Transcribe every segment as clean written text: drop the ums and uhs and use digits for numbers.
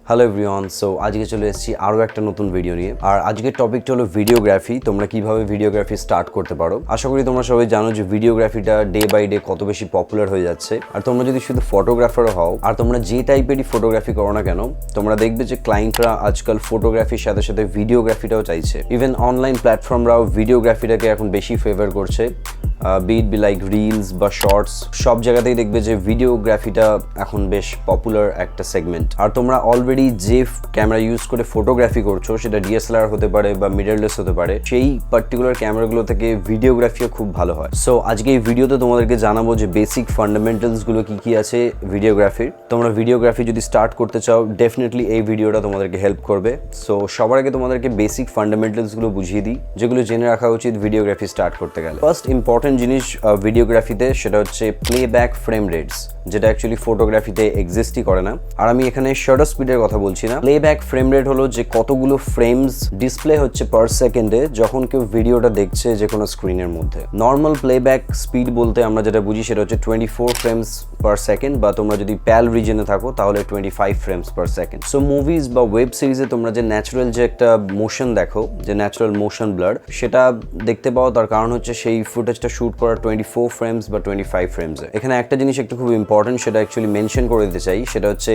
Hello everyone, so আজকে চলে এসেছি আরও একটা নতুন ভিডিও নিয়ে। আর আজকের টপিকটা হলো ভিডিওগ্রাফি। তোমরা কিভাবে ভিডিওগ্রাফি স্টার্ট করতে পারো। আশা করি তোমরা সবাই জানো যে ভিডিওগ্রাফিটা ডে বাই ডে কত বেশি পপুলার হয়ে যাচ্ছে। আর তোমরা যদি শুধু ফটোগ্রাফারও হও আর তোমরা যে টাইপেরই ফটোগ্রাফি করো না কেন, তোমরা দেখবে যে ক্লায়েন্টরা আজকাল ফটোগ্রাফির সাথে সাথে ভিডিওগ্রাফিটাও চাইছে। ইভেন অনলাইন প্ল্যাটফর্মরাও ভিডিওগ্রাফিটাকে এখন বেশি ফেভার করছে। বিট বি লাইক রিলস বা শর্টস, সব জায়গাতেই দেখবে যে ভিডিওগ্রাফিটা এখন বেশ পপুলার একটা সেগমেন্ট। আর তোমরা অলরেডি যে ক্যামেরা ইউজ করে ফটোগ্রাফি করছো, সেটা ডিএসএলআর হতে পারে বা মিররলেস হতে পারে, সেই পার্টিকুলার ক্যামেরাগুলো থেকে ভিডিওগ্রাফিও খুব ভালো হয়। সো আজকে এই ভিডিওতে তোমাদেরকে জানাবো যে বেসিক ফান্ডামেন্টালসগুলো কি কি আছে ভিডিওগ্রাফির। তোমরা ভিডিওগ্রাফি যদি স্টার্ট করতে চাও, ডেফিনেটলি এই ভিডিওটা তোমাদেরকে হেল্প করবে। সো সবার আগে তোমাদেরকে বেসিক ফান্ডামেন্টালসগুলো বুঝিয়ে দিই, যেগুলো জেনে রাখা উচিত ভিডিওগ্রাফি স্টার্ট করতে গেলে। ফার্স্ট ইম্পর্টেন্ট জিনিস ভিডিওগ্রাফিতে, সেটা হচ্ছে প্লেব্যাক ফ্রেম রেটস, যেটা অ্যাকচুয়ালি ফটোগ্রাফিতে এক্সিস্টই করে না। আর আমি এখানে শাটার স্পিডের কথা বলছি না। প্লেব্যাক ফ্রেম রেট হলো যে কতগুলো ফ্রেমস ডিসপ্লে হচ্ছে পার সেকেন্ডে যখন কেউ ভিডিওটা দেখছে যে কোনো স্ক্রিনের মধ্যে। নর্মাল প্লেব্যাক স্পিড বলতে আমরা যেটা বুঝি সেটা হচ্ছে 24 ফ্রেমস পার সেকেন্ড, বা তোমরা যদি প্যাল রিজনে থাকো তাহলে 25 frames per second. So movies বা ওয়েব সিরিজে তোমরা যে ন্যাচারাল যে একটা মোশন দেখো, যে ন্যাচারাল মোশন ব্লার, সেটা দেখতে পাও। তার কারণ হচ্ছে সেই ফুটেজটা শুট করা 24 ফ্রেমস বা 25 ফ্রেমসে। এখানে একটা জিনিস একটু খুব ইম্পর্টেন্ট, সেটা অ্যাকচুয়ালি মেনশন করে দিতে চাই। সেটা হচ্ছে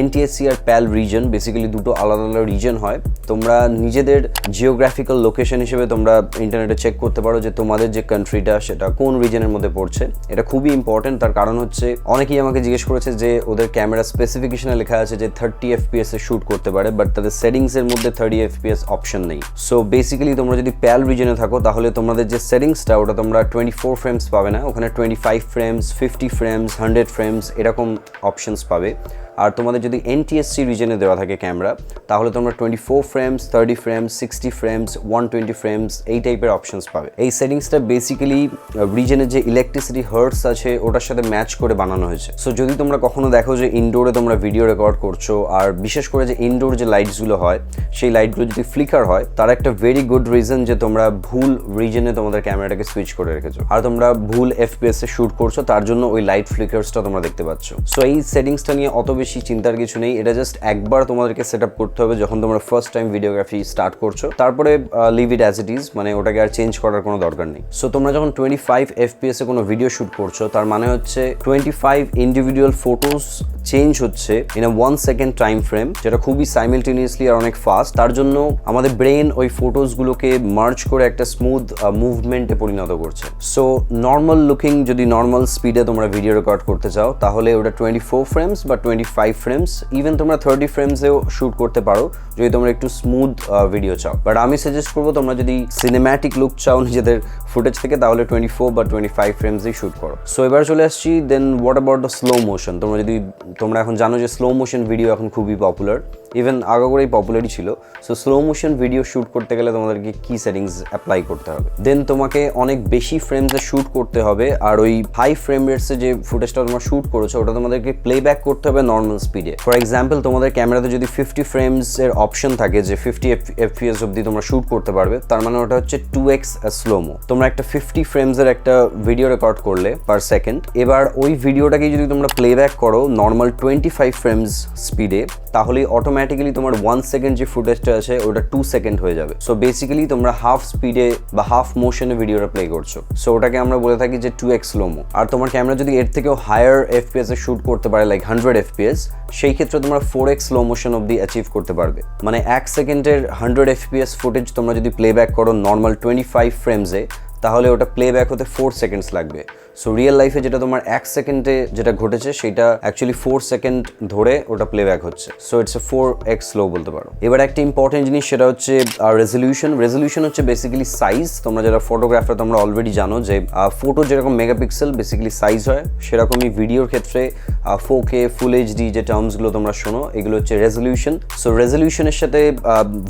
এনটিএসসি আর প্যাল রিজন বেসিক্যালি দুটো আলাদা আলাদা রিজন হয়। তোমরা নিজেদের জিওগ্রাফিক্যাল লোকেশন হিসেবে তোমরা ইন্টারনেটে চেক করতে পারো যে তোমাদের যে কান্ট্রিটা সেটা কোন রিজনের মধ্যে পড়ছে। এটা খুবই ইম্পর্টেন্ট। তার কারণ হচ্ছে অনেকেই আমাকে জিজ্ঞেস করেছে যে ওদের ক্যামেরা স্পেসিফিকেশনে লেখা আছে যে 30 FPS এ শুট করতে পারে, বাট তাদের সেটিংসের মধ্যে 30 FPS অপশন নেই। সো বেসিক্যালি তোমরা যদি প্যাল রিজনে থাকো, তাহলে তোমাদের যে সেটিংসটা ওটা তোমরা 24 ফ্রেমস পাবে না, ওখানে 25 ফ্রেমস, 50 ফ্রেমস, 100 ফ্রেমস এরকম অপশনস পাবে। আর তোমাদের যদি এনটিএসসি রিজনে দেওয়া থাকে ক্যামেরা, তাহলে তোমরা 24 ফ্রেমস, 30 ফ্রেমস, 60 ফ্রেমস, 120 ফ্রেমস এই টাইপের অপশনস পাবে। এই সেটিংসটা বেসিক্যালি রিজনের যে ইলেকট্রিসিটি হার্টস আছে ওটার সাথে ম্যাচ করে বানানো হয়েছে। সো যদি তোমরা কখনো দেখো যে ইনডোরে তোমরা ভিডিও রেকর্ড করছো, আর বিশেষ করে যে ইনডোর যে লাইটসগুলো হয়, সেই লাইটগুলো যদি ফ্লিকার হয়, তার একটা ভেরি গুড রিজন যে তোমরা ভুল রিজনে তোমাদের ক্যামেরাটাকে সুইচ করে রেখেছো, আর তোমরা ভুল FPS এ শুট করছো, তার জন্য ওই লাইট ফ্লিকার্সটা তোমরা দেখতে পাচ্ছ। সো এই সেটিংসটা নিয়ে অত বেশি চিন্তার কিছু নেই। এটা জাস্ট একবার তোমাদেরকে সেট আপ করতে হবে যখন তোমরা ফার্স্ট টাইম ভিডিওগ্রাফি স্টার্ট করছো। তারপরে leave it as it is, মানে ওটাকে আর চেঞ্জ করার কোনো দরকার নেই। সো তোমরা যখন 25 FPS এ কোনো ভিডিও শুট করছো, তার মানে হচ্ছে 25 ইন্ডিভিজুয়াল ফটোস চেঞ্জ হচ্ছে in a 1 second time frame, যেটা খুবই সাইমালটেনিয়াসলি আর অনেক ফাস্ট। তার জন্য আমাদের ব্রেন ওই ফটোসগুলোকে মার্জ করে একটা স্মুথ মুভমেন্টে পরিণত করছে। সো নর্মাল লুকিং যদি নর্মাল স্পিডে তোমরা ভিডিও রেকর্ড করতে চাও, তাহলে ওটা 24 ফ্রেমস বা 25 ফ্রেমস, ইভেন তোমরা 30 ফ্রেমসেও শুট করতে পারো যদি তোমরা একটু স্মুথ ভিডিও চাও। বাট আমি সাজেস্ট করবো তোমরা যদি সিনেম্যাটিক লুক চাও নিজেদের ফুটেজ থেকে, তাহলে 24 বা 25 ফ্রেমসেই শুট করো। সো এবার চলে আসছি then what about the slow motion. তোমরা এখন জানো যে স্লো মোশন ভিডিও এখন খুবই পপুলার, ইভেন আগে করেই পপুলারই ছিল। So slow motion video shoot করতে গেলে তোমাদেরকে কি সেটিংস অ্যাপ্লাই করতে হবে? দেন তোমাকে অনেক বেশি ফ্রেমসে শুট করতে হবে, আর ওই হাই ফ্রেম রেটসে যে ফুটেজটা তোমরা শুট করেছো ওটা তোমাদেরকে প্লেব্যাক করতে হবে নর্মাল স্পিডে। ফর এক্সাম্পল, তোমাদের ক্যামেরাতে যদি 50 ফ্রেমস এর অপশন থাকে যে 50 FPS অব্দি তোমরা শুট করতে পারবে, তার মানে ওটা হচ্ছে 2x স্লোমো। তোমরা একটা 50 ফ্রেমসের একটা ভিডিও রেকর্ড করলে পার সেকেন্ড, এবার ওই ভিডিওটাকে যদি তোমরা প্লেব্যাক করো নর্মাল 25 ফ্রেমস স্পিডে, তাহলে অটোমেটিক্যালি তোমার 1 সেকেন্ড যে ফুটেজটা আছে ওটা 2 সেকেন্ড হয়ে যাবে। সো বেসিক্যালি তোমরা হাফ স্পিডে বা হাফ মোশনে ভিডিওটা প্লে করছো। সো ওটাকে আমরা বলে থাকি যে 2x স্লোমো। আর তোমার ক্যামেরা যদি এর থেকেও হায়ার FPS এ শুট করতে পারে, লাইক 100 FPS, সেই ক্ষেত্রে তোমরা 4x স্লো মোশন অব্দি অ্যাচিভ করতে পারবে। মানে 1 সেকেন্ডের 100 FPS ফুটেজ তোমরা যদি প্লেব্যাক করো নর্মাল 25 ফ্রেমসে, তাহলে ওটা প্লেব্যাক হতে 4 সেকেন্ডস লাগবে। সো রিয়েল লাইফে যেটা তোমার 1 সেকেন্ডে যেটা ঘটেছে, সেটা অ্যাকচুয়ালি 4 সেকেন্ড ধরে ওটা প্লেব্যাক হচ্ছে। So it's a 4x slow বলতে পারো। এবার একটা ইম্পর্টেন্ট জিনিস, সেটা হচ্ছে রেজলিউশন। রেজলিউশন হচ্ছে বেসিক্যালি সাইজ। তোমরা যারা ফটোগ্রাফার তোমরা অলরেডি জানো যে ফটো যেরকম মেগাপিক্সেল বেসিক্যালি সাইজ হয়, সেরকমই ভিডিওর ক্ষেত্রে 4K ফুল HD যে টার্মসগুলো তোমরা শোনো, এগুলো হচ্ছে রেজলিউশন। সো রেজলিউশনের সাথে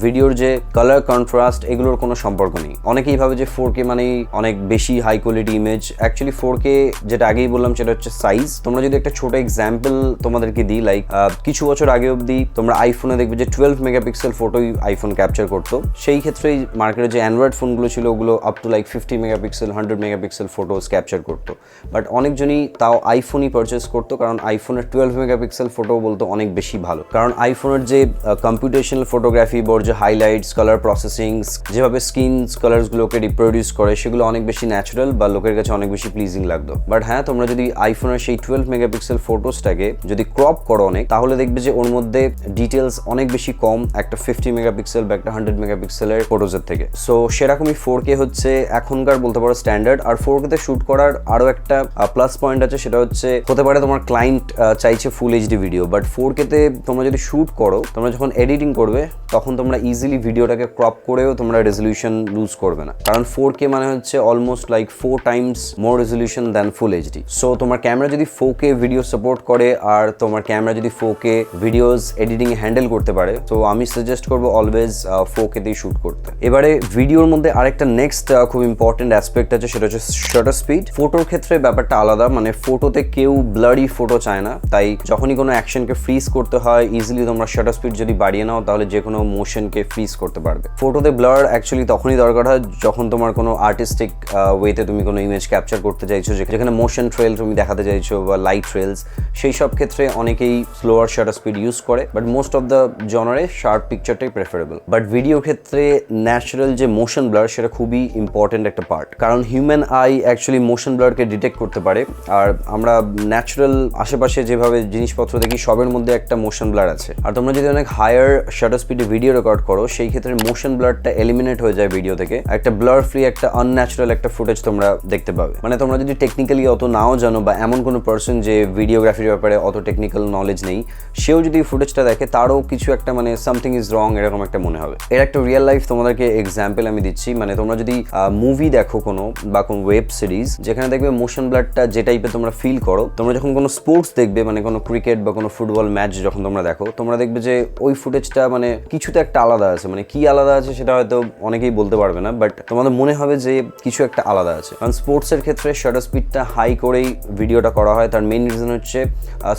ভিডিওর যে কালার কন্ট্রাস্ট, এগুলোর কোনো সম্পর্ক নেই। অনেকেই ভাবে যে 4K মানেই অনেক বেশি high quality image. Actually 4K যেটা আগেই বললাম সেটা হচ্ছে সাইজ। তোমরা যদি একটা ছোট এক্সাম্পল তোমাদেরকে দিই, লাইক কিছু বছর আগে অবধি তোমরা আইফোনে দেখবে যে 12 মেগাপিক্সেল ফটোই আইফোন ক্যাপচার করতো। সেই ক্ষেত্রে মার্কেটে যে অ্যান্ড্রয়েড ফোনগুলো ছিল ওগুলো up to like 50 megapixel 100 megapixel photos capture করতো। বাট অনেকজনই তাও আইফোনই পারচেস করতো, কারণ আইফোনের 12 মেগাপিক্সেল ফটো বলতো অনেক বেশি ভালো। কারণ আইফোনের যে কম্পিউটেশনাল ফটোগ্রাফি বর যে হাইলাইটস, কালার প্রসেসিং, যেভাবে স্কিনস কালার্সগুলোকে রিপ্রোডিউস করে সেগুলো অনেক বেশি ন্যাচারাল বা লোকের কাছে অনেক বেশি প্লিজিং লাগতো। বাট হ্যাঁ, তোমরা যদি আইফোনের সেই 12 মেগাপিক্সেল ফটোসটাকে যদি ক্রপ করো অনেক, তাহলে দেখবে যে ওর মধ্যে ডিটেলস অনেক বেশি কম একটা 50 মেগাপিক্সেল বা একটা 100 মেগাপিক্সেলের ফটোজের থেকে। সো সেরকমই 4K হচ্ছে এখনকার বলতে পারো স্ট্যান্ডার্ড। আর 4K তে শুট করার আরও একটা প্লাস পয়েন্ট আছে, সেটা হচ্ছে হতে পারে তোমার ক্লায়েন্ট চাইছে full HD video, but 4K তে তোমরা যদি শুট করো, তোমরা যখন এডিটিং করবে তখন তোমরা ইজিলি ভিডিওটাকে ক্রপ করেও তোমরা রেজলিউশন লুজ করবে না। কারণ 4K মানে হচ্ছে almost like 4 times more resolution than full HD. So তোমার ক্যামেরা যদি 4K ভিডিও সাপোর্ট করে আর তোমার ক্যামেরা যদি 4K ভিডিওস এডিটিং হ্যান্ডেল করতে পারে, তো আমি সাজেস্ট করবো অলওয়েজ 4K তেই শুট করতে। এবারে ভিডিওর মধ্যে আরেকটা নেক্সট খুব ইম্পর্টেন্ট অ্যাসপেক্ট আছে, সেটা হচ্ছে শাটার স্পিড। ফটোর ক্ষেত্রে ব্যাপারটা আলাদা, মানে ফটোতে কেউ ব্লারি ফটো চায় না, তাই যখনই কোনো অ্যাকশনকে ফ্রিজ করতে হয় ইজিলি তোমরা শাটার স্পিড যদি বাড়িয়ে নাও তাহলে যে কোনো মোশনকে ফ্রিজ করতে পারবে। ফটোতে ব্লার অ্যাকচুয়ালি তখনই দরকার হয় যখন তোমার কোনো আর্টিস্টিক ওয়েতে তুমি কোনো ইমেজ ক্যাপচার করতে চাইছো, যেখানে মোশন ট্রেল তুমি দেখাতে চাইছো বা লাইট ট্রেলস, সেই সব ক্ষেত্রে অনেকেই স্লোয়ার শাটার স্পিড ইউজ করে, বাট মোস্ট অফ দ্য জনারে শার্প পিকচারটাই প্রেফারেবল। বাট ভিডিও ক্ষেত্রে ন্যাচারাল যে মোশন ব্লার সেটা খুবই ইম্পর্টেন্ট একটা পার্ট, কারণ হিউম্যান আই অ্যাকচুয়ালি মোশন ব্লারকে ডিটেক্ট করতে পারে। আর আমরা ন্যাচারাল আশেপাশে যেভাবে জিনিসপত্র দেখি সবের মধ্যে একটা মোশন ব্লার আছে। আর তোমরা যদি অনেক হায়ার শাটার স্পিডে ভিডিও রেকর্ড করো, সেই ক্ষেত্রে মোশন ব্লারটা এলিমিনেট হয়ে যায় ভিডিও থেকে, একটা ব্লার ফ্রি একটা আনন্যাচারাল একটা ফুটেজ তোমরা দেখতে পাবে। মানে তোমরা যদি টেকনিক্যালি অত নাও জানো বা এমন কোনো পার্সন যে ভিডিওগ্রাফির ব্যাপারে অত টেকনিক্যাল নলেজ নেই, সেও যদি ফুটেজটা দেখে তারও কিছু একটা মানে সামথিং ইজ রং এরকম একটা মনে হবে। এর একটা রিয়েল লাইফ তোমাদেরকে এক্সাম্পল আমি দিচ্ছি। মানে তোমরা যদি মুভি দেখো কোনো বা কোনো ওয়েব সিরিজ, যেখানে দেখবে মোশন ব্লারটা যে টাইপের তোমরা ফিল করো, তোমরা যখন কোনো স্পোর্টস দেখবে, মানে কোনো ক্রিকেট বা কোনো ফুটবল ম্যাচ যখন তোমরা দেখো, তোমরা দেখবে যে ওই ফুটেজটা মানে কিছুতে একটা আলাদা আছে। মানে কি আলাদা আছে সেটা হয়তো অনেকেই বলতে পারবে না, বাট তোমাদের মনে হবে যে কিছু একটা আলাদা আছে। কারণ স্পোর্টসের ক্ষেত্রে শাটার স্পিডটা হাই করেই ভিডিওটা করা হয়। তার মেইন রিজন হচ্ছে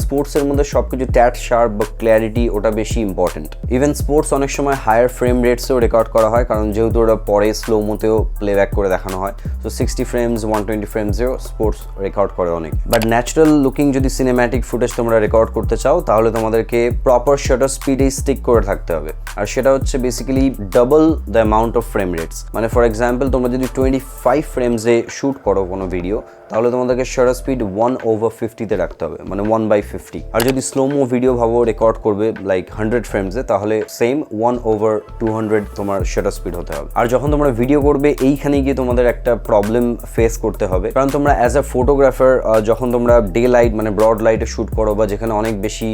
স্পোর্টসের মধ্যে সবকিছু ট্যাট শার্প বা ক্ল্যারিটি ওটা বেশি ইম্পর্টেন্ট। ইভেন স্পোর্টস অনেক সময় হায়ার ফ্রেম রেটসেও রেকর্ড করা হয়, কারণ যেহেতু ওটা পরে স্লো মোতেও প্লেব্যাক করে দেখানো হয়। তো 60 ফ্রেমস 120 ফ্রেমসেও স্পোর্টস রেকর্ড করে অনেক। বাট ন্যাচারাল লুকিং যদি সিনেম্যাটিক ফুটেজ তোমরা রেকর্ড করতে চাও, তাহলে তোমাদেরকে প্রপার শাটার স্পিডেই স্টিক করে থাকতে হবে। আর সেটা হচ্ছে basically double the amount of frame rates. মানে ফর এক্সাম্পল তোমরা যদি 25 ফ্রেমসে শ্যুট করো কোনো ভিডিও, তাহলে তোমাদেরকে শাটার স্পিড 1/50 তে রাখতে হবে, মানে 1/50। আর যদি স্লোমো ভিডিও ভাবো রেকর্ড করবে লাইক 100 ফ্রেমসে, তাহলে সেম 1/200 তোমার শাটার স্পিড হতে হবে। আর যখন তোমরা ভিডিও করবে এইখানে গিয়ে তোমাদের একটা প্রবলেম ফেস করতে হবে, কারণ তোমরা অ্যাজ আ ফটোগ্রাফার যখন তোমরা ডে লাইট মানে ব্রড লাইটে শ্যুট করো বা যেখানে অনেক বেশি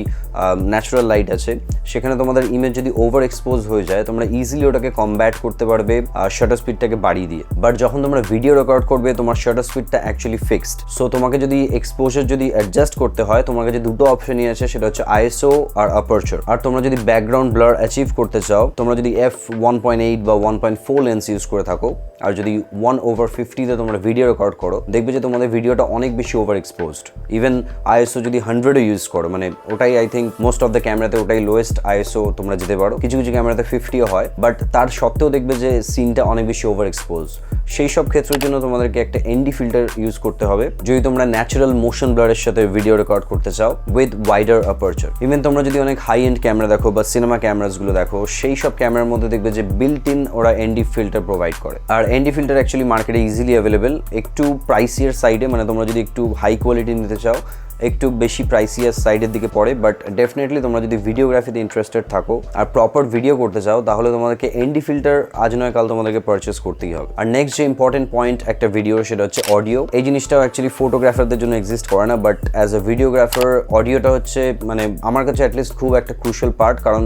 ন্যাচারাল লাইট আছে, সেখানে তোমাদের ইমেজ যদি ওভার এক্সপোজ হয়ে যায়, তোমরা ইজিলি ওটাকে কমব্যাট করতে পারবে শাটার স্পিডটাকে বাড়িয়ে দিয়ে। বাট যখন তোমরা ভিডিও রেকর্ড করবে, তোমার শাটার স্পিডটা অ্যাকচুয়ালি ফিক্সড। সো তোমাকে যদি এক্সপোজার যদি অ্যাডজাস্ট করতে হয়, তোমার কাছে দুটো অপশনই আছে, সেটা হচ্ছে আইএসও আর অ্যাপারচার। আর তোমরা যদি ব্যাকগ্রাউন্ড ব্লার অ্যাচিভ করতে চাও, তোমরা যদি f1.8 বা 1.4 লেন্স ইউজ করে থাকো, আর যদি 1/50 তোমরা ভিডিও রেকর্ড করো, দেখবে যে তোমাদের ভিডিওটা অনেক বেশি ওভার এক্সপোজড। ইভেন আইএসও যদি 100 ইউজ করো, মানে ওটাই I think most of the ক্যামেরাতে ওটাই লোয়েস্ট আইএসও তোমরা যেতে পারো। কিছু কিছু ক্যামেরাতে 50ও হয়, বাট তার সত্ত্বেও দেখবে যে সিনটা অনেক বেশি ওভার এক্সপোজ। সেই সব ক্ষেত্রের জন্য তোমাদেরকে একটা এনডি ফিল্টার ইউজ করতে হবে যদি তোমরা ন্যাচারাল মোশন ব্লারের সাথে ভিডিও রেকর্ড করতে চাও উইথ ওয়াইডার অ্যাপারচার। ইভেন তোমরা যদি অনেক হাই এন্ড ক্যামেরা দেখো বা সিনেমা ক্যামেরাসগুলো দেখো, সেই সব ক্যামেরার মধ্যে দেখবে যে বিল্ট ইন ওরা এনডি ফিল্টার প্রোভাইড করে। আর এনডি ফিল্টার অ্যাকচুয়ালি মার্কেটে ইজিলি অ্যাভেলেবেল, একটু প্রাইসিয়ার সাইডে, মানে তোমরা যদি একটু হাই কোয়ালিটি নিতে চাও একটু বেশি প্রাইসিয়ার সাইডের দিকে পড়ে। বাট ডেফিনেটলি তোমরা যদি ভিডিওগ্রাফিতে ইন্টারেস্টেড থাকো আর প্রপার ভিডিও করতে চাও, তাহলে তোমাদেরকে এনডি ফিল্টার আজ নয় কাল তোমাদেরকে পারচেস করতেই হবে। আর নেক্সট যে ইম্পর্টেন্ট পয়েন্ট একটা ভিডিও, সেটা হচ্ছে অডিও। এই জিনিসটাও অ্যাকচুয়ালি ফটোগ্রাফারদের জন্য এক্সিস্ট করে না, বাট অ্যাজ এ ভিডিওগ্রাফার অডিওটা হচ্ছে মানে আমার কাছে অ্যাটলিস্ট খুব একটা ক্রুশাল পার্ট। কারণ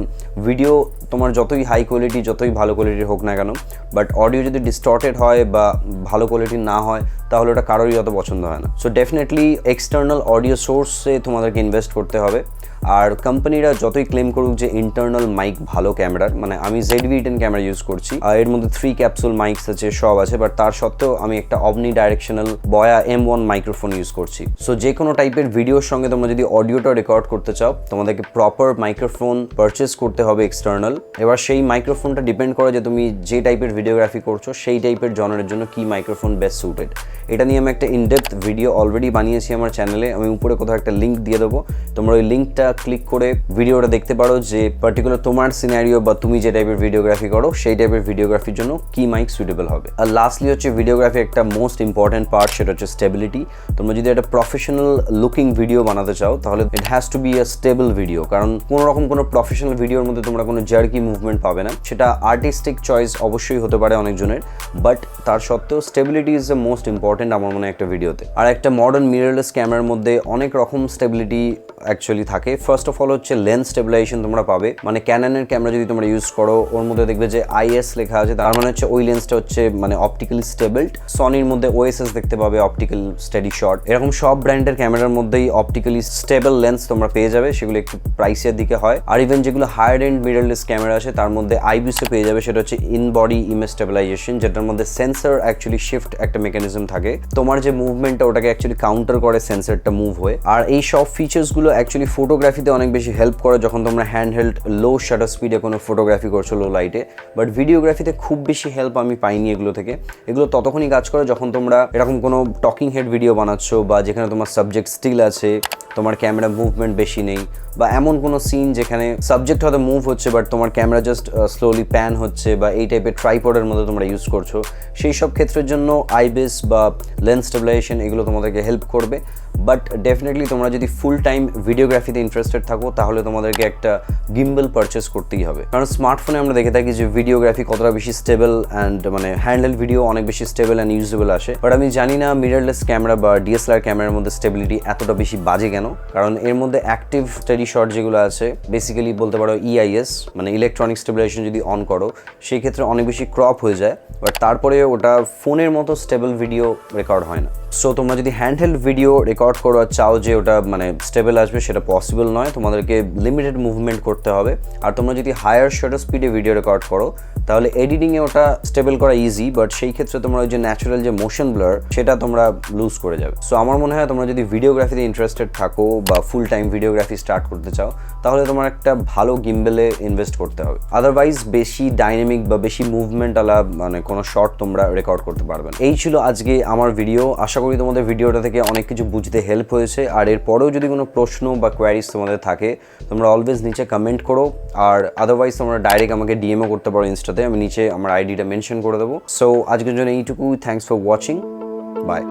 ভিডিও তোমার যতই হাই কোয়ালিটি যতই ভালো কোয়ালিটির হোক না কেন, বাট অডিও যদি ডিস্টর্টেড হয় বা ভালো কোয়ালিটির না হয়, তাহলে ওটা কারোরই অত পছন্দ হয় না। সো ডেফিনেটলি এক্সটার্নাল অডিও সোর্সে তোমাদেরকে ইনভেস্ট করতে হবে। আর কোম্পানিরা যতই ক্লেম করুক যে ইন্টারনাল মাইক ভালো ক্যামেরার, মানে আমি ZV-10 ক্যামেরা ইউজ করছি আর এর মধ্যে 3 ক্যাপসুল মাইকস আছে, সব আছে, বাট তার সত্ত্বেও আমি একটা অমনি ডাইরেকশনাল বয়া M1 মাইক্রোফোন ইউজ করছি। সো যে কোনো টাইপের ভিডিওর সঙ্গে তোমরা যদি অডিওটা রেকর্ড করতে চাও তোমাদেরকে প্রপার মাইক্রোফোন পারচেস করতে হবে এক্সটার্নাল। এবার সেই মাইক্রোফোনটা ডিপেন্ড করে যে তুমি যে টাইপের ভিডিওগ্রাফি করছো সেই টাইপের জনারের জন্য কি মাইক্রোফোন বেস্ট সুটেড। এটা নিয়ে আমি একটা ইনডেপথ ভিডিও অলরেডি বানিয়েছি আমার চ্যানেলে, আমি উপরে কোথাও একটা লিঙ্ক দিয়ে দেবো, তোমরা ওই লিঙ্কটা ক্লিক করে ভিডিওটা দেখতে পারো যে পার্টিকুলার তোমার সিনারিও বা তুমি যে টাইপের ভিডিওগ্রাফি করো সেই টাইপের ভিডিওগ্রাফির জন্য কি মাইক সুইটেবল হবে। আর লাস্টলি হচ্ছে ভিডিওগ্রাফি একটা মোস্ট ইম্পর্টেন্ট পার্ট, সেটা হচ্ছে স্টেবিলিটি। তোমরা যদি একটা প্রফেশনাল লুকিং ভিডিও বানাতে চাও তাহলে it has to be a stable video, কারণ কোনো রকম কোনো প্রফেশনাল ভিডিওর মধ্যে তোমরা কোনো জার্কি মুভমেন্ট পাবে না। সেটা আর্টিস্টিক চয়েস অবশ্যই হতে পারে অনেকজনের, বাট তার সত্ত্বেও stability is the most important আমার মনে হয় একটা ভিডিওতে। আর একটা মডার্ন মিররলেস ক্যামেরার মধ্যে অনেক রকম স্টেবিলিটি অ্যাকচুয়ালি থাকে। ফার্স্ট অফ অল হচ্ছে লেন্স স্টেবিলাইজেশন তোমরা পাবে, মানে ক্যাননের ক্যামেরা যদি তোমরা ইউজ করো ওর মধ্যে দেখবে যে IS লেখা আছে, তার মানে হচ্ছে ওই লেন্সটা হচ্ছে মানে অপটিক্যালি স্টেবলড। সনির মধ্যে OSS দেখতে পাবে, অপটিক্যাল স্টেডি শট। এরকম সব ব্র্যান্ডের ক্যামেরার মধ্যেই অপটিক্যালি স্টেবল লেন্স তোমরা পেয়ে যাবে, সেগুলো একটু প্রাইসের দিকে হয়। আর ইভেন যেগুলো হায়ার এন্ড মিররলেস ক্যামেরা আছে তার মধ্যে IBIS-এ পেয়ে যাবে, সেটা হচ্ছে ইন বডি ইমেজ স্টেবিলাইজেশন, যেটার মধ্যে সেন্সর অ্যাকচুয়ালি শিফট একটা মেকানিজম থাকে, তোমার যে মুভমেন্টটা ওটাকে অ্যাকচুয়ালি কাউন্টার করে সেন্সরটা মুভ হয়ে। আর এই সব ফিচার্সগুলো অ্যাকচুয়ালি ফটোগ্রাফিতে অনেক বেশি হেল্প করে যখন তোমরা হ্যান্ডহেল্ড লো শাটার স্পিডে কোনো ফটোগ্রাফি করছো লো লাইটে, বাট ভিডিওগ্রাফিতে খুব বেশি হেল্প আমি পাইনি এগুলো থেকে। এগুলো ততক্ষণই কাজ করে যখন তোমরা এরকম কোনো টকিং হেড ভিডিও বানাচ্ছ বা যেখানে তোমার সাবজেক্ট স্টিল আছে, তোমার ক্যামেরা মুভমেন্ট বেশি নেই, বা এমন কোনো সিন যেখানে সাবজেক্ট হয়তো মুভ হচ্ছে বাট তোমার ক্যামেরা জাস্ট স্লোলি প্যান হচ্ছে, বা এই টাইপের ট্রাইপডের মধ্যে তোমরা ইউজ করছো, সেই সব ক্ষেত্রের জন্য IBIS বা লেন্স স্টেবিলাইজেশন এগুলো তোমাদেরকে হেল্প করবে। বাট ডেফিনেটলি তোমরা যদি ফুল টাইম ভিডিওগ্রাফিতে ইন্টারেস্টেড থাকো তাহলে তোমাদেরকে একটা গিম্বল পারচেস করতেই হবে, কারণ স্মার্টফোনে আমরা দেখে থাকি যে ভিডিওগ্রাফি কতটা বেশি স্টেবল অ্যান্ড মানে হ্যান্ডেল ভিডিও অনেক বেশি স্টেবল অ্যান্ড ইউজেবল আসে। বাট আমি জানি না মিররলেস ক্যামেরা বা DSLR ক্যামেরার মধ্যে স্টেবিলিটি এতটা বেশি বাজে কেন, কারণ এর মধ্যে অ্যাক্টিভ স্টেডি শট যেগুলো আছে বেসিক্যালি বলতে পারো EIS মানে ইলেকট্রনিক স্টেবিলাইজেশন যদি অন করো সেই ক্ষেত্রে অনেক বেশি ক্রপ হয়ে যায়, বাট তারপরে ওটা ফোনের মতো স্টেবল ভিডিও রেকর্ড হয় না। সো তোমরা যদি হ্যান্ডহেল্ড ভিডিও রেকর্ড করো আর চাও যে ওটা মানে স্টেবল আসবে, সেটা পসিবল নয়, তোমাদেরকে লিমিটেড মুভমেন্ট করতে হবে। আর তোমরা যদি হায়ার শাটার স্পিডে ভিডিও রেকর্ড করো তাহলে এডিটিংয়ে ওটা স্টেবল করা ইজি, বাট সেই ক্ষেত্রে তোমরা ওই যে ন্যাচারাল যে মোশন ব্লার সেটা তোমরা লুজ করে যাবে। সো আমার মনে হয় তোমরা যদি ভিডিওগ্রাফিতে ইন্টারেস্টেড থাকো বা ফুল টাইম ভিডিওগ্রাফি স্টার্ট করতে চাও তাহলে তোমার একটা ভালো গিম্বেলে ইনভেস্ট করতে হবে, আদারওয়াইজ বেশি ডাইনামিক বা বেশি মুভমেন্ট আলা মানে কোনো শট তোমরা রেকর্ড করতে পারবে না। এই ছিল আজকে আমার ভিডিও, আশা করি তোমাদের ভিডিওটা থেকে অনেক কিছু বুঝতে হেল্প হয়েছে। আর এরপরেও যদি কোনো প্রশ্ন বা কোয়ারিজ তোমাদের থাকে তোমরা অলওয়েজ নিচে কমেন্ট করো, আর আদারওয়াইজ তোমরা ডাইরেক্ট আমাকে ডিএমও করতে পারো ইনস্টাতে, আমি নিচে আমার আইডিটা মেনশন করে দেবো। সো আজকের জন্য এইটুকু, থ্যাঙ্কস ফর ওয়াচিং, বাই।